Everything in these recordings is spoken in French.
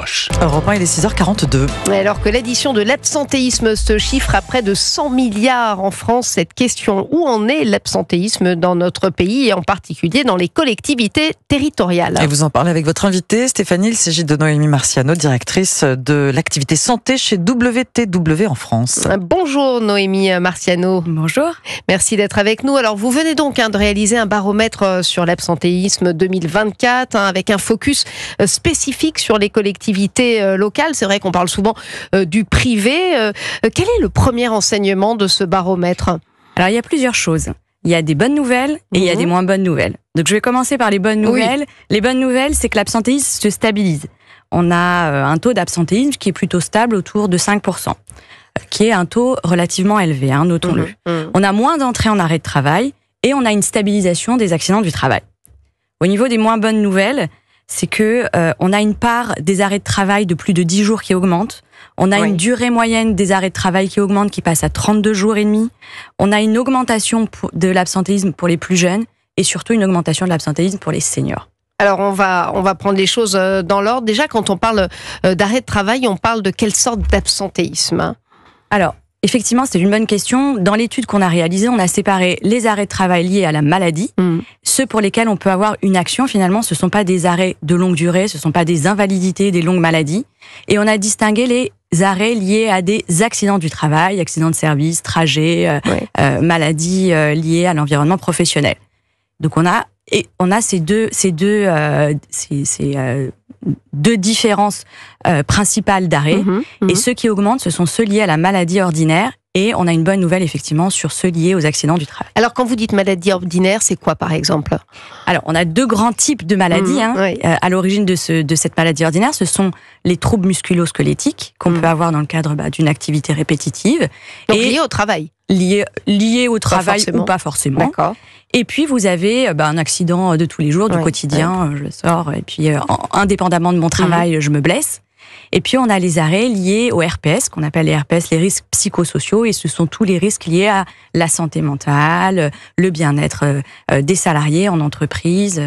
proches. Europe 1, il est 6h42. Alors que l'addition de l'absentéisme se chiffre à près de 100 milliards en France, cette question, où en est l'absentéisme dans notre pays et en particulier dans les collectivités territoriales? Et vous en parlez avec votre invitée, Stéphanie. Il s'agit de Noémie Marciano, directrice de l'activité santé chez WTW en France. Bonjour Noémie Marciano. Bonjour. Merci d'être avec nous. Alors vous venez donc de réaliser un baromètre sur l'absentéisme 2024 avec un focus spécifique sur les collectivités locales. C'est vrai qu'on parle souvent du privé. Quel est le premier enseignement de ce baromètre? Alors, il y a plusieurs choses. Il y a des bonnes nouvelles et il y a des moins bonnes nouvelles. Donc, je vais commencer par les bonnes nouvelles. Oui. Les bonnes nouvelles, c'est que l'absentéisme se stabilise. On a un taux d'absentéisme qui est plutôt stable autour de 5%, qui est un taux relativement élevé, notons-le. On a moins d'entrées en arrêt de travail et on a une stabilisation des accidents du travail. Au niveau des moins bonnes nouvelles, c'est que on a une part des arrêts de travail de plus de 10 jours qui augmente. On a une durée moyenne des arrêts de travail qui augmente, qui passe à 32 jours et demi. On a une augmentation de l'absentéisme pour les plus jeunes et surtout une augmentation de l'absentéisme pour les seniors. Alors on va prendre les choses dans l'ordre. Déjà, quand on parle d'arrêt de travail, on parle de quelle sorte d'absentéisme? Alors, effectivement, c'est une bonne question. Dans l'étude qu'on a réalisée, on a séparé les arrêts de travail liés à la maladie. Ceux pour lesquels on peut avoir une action, finalement, ce ne sont pas des arrêts de longue durée, ce ne sont pas des invalidités, des longues maladies. Et on a distingué les arrêts liés à des accidents du travail, accidents de service, trajets, maladies liées à l'environnement professionnel. Donc on a ces deux différences principales d'arrêt. Et ceux qui augmentent, ce sont ceux liés à la maladie ordinaire. Et on a une bonne nouvelle, effectivement, sur ceux liés aux accidents du travail. Alors, quand vous dites maladie ordinaire, c'est quoi, par exemple? Alors, on a deux grands types de maladies. À l'origine de cette maladie ordinaire, ce sont les troubles musculo-squelettiques qu'on peut avoir dans le cadre d'une activité répétitive. Donc, liés au travail? Liés au travail ou pas forcément. D'accord. Et puis, vous avez un accident de tous les jours, du quotidien. Je sors et puis, indépendamment de mon travail, je me blesse. Et puis, on a les arrêts liés au RPS, qu'on appelle les RPS, les risques psychosociaux, et ce sont tous les risques liés à la santé mentale, le bien-être des salariés en entreprise.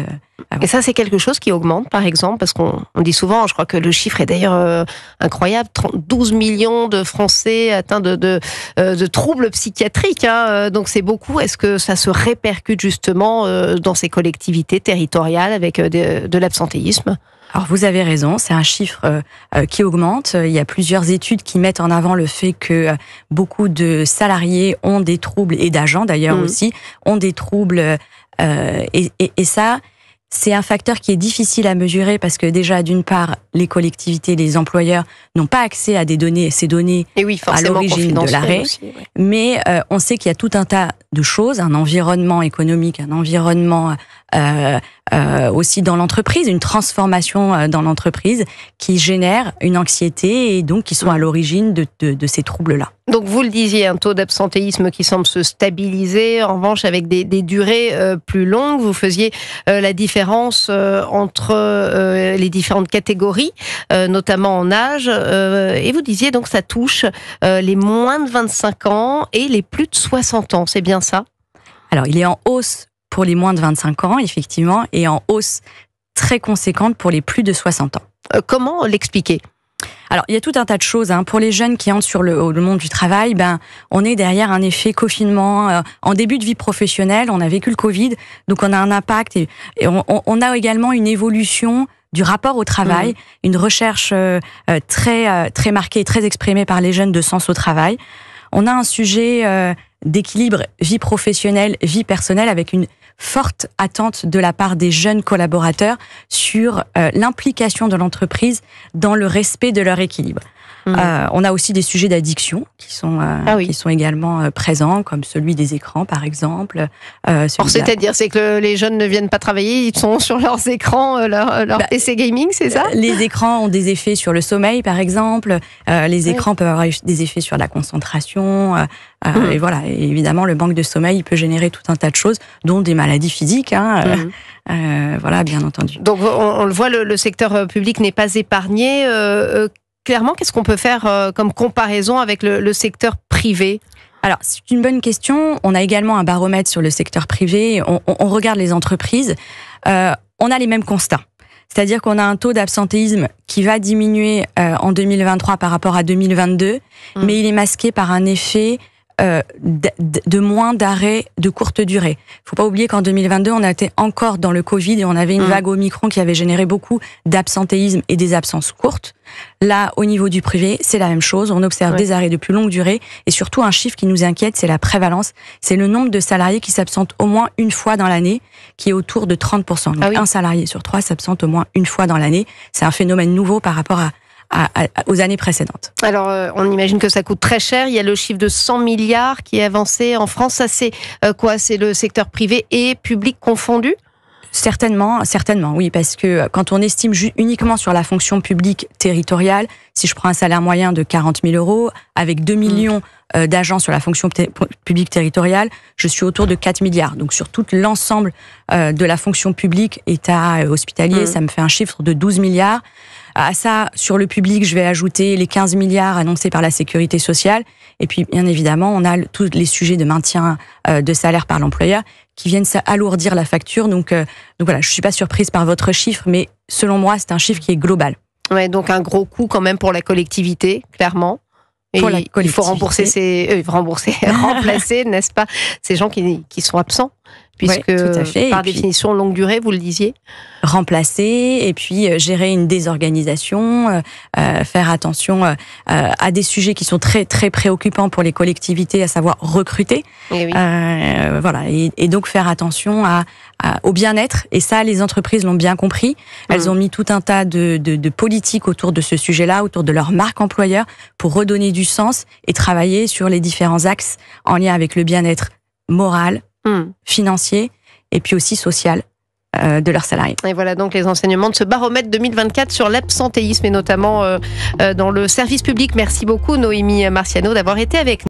Et ça, c'est quelque chose qui augmente, par exemple, parce qu'on dit souvent, je crois que le chiffre est d'ailleurs incroyable, 12 millions de Français atteints de troubles psychiatriques, donc c'est beaucoup. Est-ce que ça se répercute justement dans ces collectivités territoriales avec de l'absentéisme? Alors vous avez raison, c'est un chiffre qui augmente. Il y a plusieurs études qui mettent en avant le fait que beaucoup de salariés ont des troubles, et d'agents d'ailleurs aussi, ont des troubles. Et ça, c'est un facteur qui est difficile à mesurer parce que déjà, d'une part, les collectivités, les employeurs n'ont pas accès à ces données à l'origine de l'arrêt. Mais on sait qu'il y a tout un tas de choses, un environnement économique, un environnement aussi dans l'entreprise, une transformation dans l'entreprise qui génère une anxiété et donc qui sont à l'origine de ces troubles-là. Donc vous le disiez, un taux d'absentéisme qui semble se stabiliser, en revanche avec des durées plus longues. Vous faisiez la différence entre les différentes catégories, notamment en âge, et vous disiez donc ça touche les moins de 25 ans et les plus de 60 ans, c'est bien ça? Alors il est en hausse pour les moins de 25 ans, effectivement, et en hausse très conséquente pour les plus de 60 ans. Comment l'expliquer? Alors, il y a tout un tas de choses. Pour les jeunes qui entrent sur le monde du travail, on est derrière un effet confinement. En début de vie professionnelle, on a vécu le Covid, donc on a un impact. Et on a également une évolution du rapport au travail, une recherche très marquée, très exprimée par les jeunes de sens au travail. On a un sujet d'équilibre vie professionnelle, vie personnelle, avec une forte attente de la part des jeunes collaborateurs sur l'implication de l'entreprise dans le respect de leur équilibre. On a aussi des sujets d'addiction qui sont également présents, comme celui des écrans, par exemple. C'est-à-dire, c'est que les jeunes ne viennent pas travailler, ils sont sur leurs écrans, leur PC gaming, c'est ça? Les écrans ont des effets sur le sommeil, par exemple. Les écrans peuvent avoir des effets sur la concentration. Et voilà, et évidemment, le manque de sommeil peut générer tout un tas de choses, dont des maladies physiques. Voilà, bien entendu. Donc, on le voit, le secteur public n'est pas épargné. Clairement, qu'est-ce qu'on peut faire comme comparaison avec le secteur privé? Alors, c'est une bonne question. On a également un baromètre sur le secteur privé. On regarde les entreprises. On a les mêmes constats. C'est-à-dire qu'on a un taux d'absentéisme qui va diminuer en 2023 par rapport à 2022, mais il est masqué par un effet de moins d'arrêts de courte durée. Faut pas oublier qu'en 2022, on était encore dans le Covid et on avait une vague Omicron qui avait généré beaucoup d'absentéisme et des absences courtes. Là, au niveau du privé, c'est la même chose. On observe des arrêts de plus longue durée et surtout un chiffre qui nous inquiète, c'est la prévalence. C'est le nombre de salariés qui s'absentent au moins une fois dans l'année, qui est autour de 30%. Donc un salarié sur 3 s'absente au moins une fois dans l'année. C'est un phénomène nouveau par rapport aux années précédentes. Alors, on imagine que ça coûte très cher. Il y a le chiffre de 100 milliards qui est avancé en France. Ça, c'est quoi? C'est le secteur privé et public confondu? Certainement, oui, parce que quand on estime uniquement sur la fonction publique territoriale, si je prends un salaire moyen de 40 000 euros, avec 2 millions d'agents sur la fonction publique territoriale, je suis autour de 4 milliards. Donc sur tout l'ensemble de la fonction publique, État hospitalier, ça me fait un chiffre de 12 milliards. À ça, sur le public, je vais ajouter les 15 milliards annoncés par la Sécurité sociale. Et puis, bien évidemment, on a tous les sujets de maintien de salaire par l'employeur qui viennent alourdir la facture. Donc voilà, je suis pas surprise par votre chiffre, mais selon moi, c'est un chiffre qui est global. Ouais, donc un gros coût quand même pour la collectivité, clairement. Et il faut remplacer, n'est-ce pas, ces gens qui sont absents, puisque tout à fait. Par définition longue durée, vous le disiez. Remplacer et puis gérer une désorganisation, faire attention à des sujets qui sont très très préoccupants pour les collectivités, à savoir recruter. Voilà, et donc faire attention au bien-être. Et ça, les entreprises l'ont bien compris. Elles ont mis tout un tas de politiques autour de ce sujet-là, autour de leur marque employeur, pour redonner du sens et travailler sur les différents axes en lien avec le bien-être moral, financier et puis aussi social de leurs salariés. Et voilà donc les enseignements de ce baromètre 2024 sur l'absentéisme et notamment dans le service public. Merci beaucoup Noémie Marciano d'avoir été avec nous.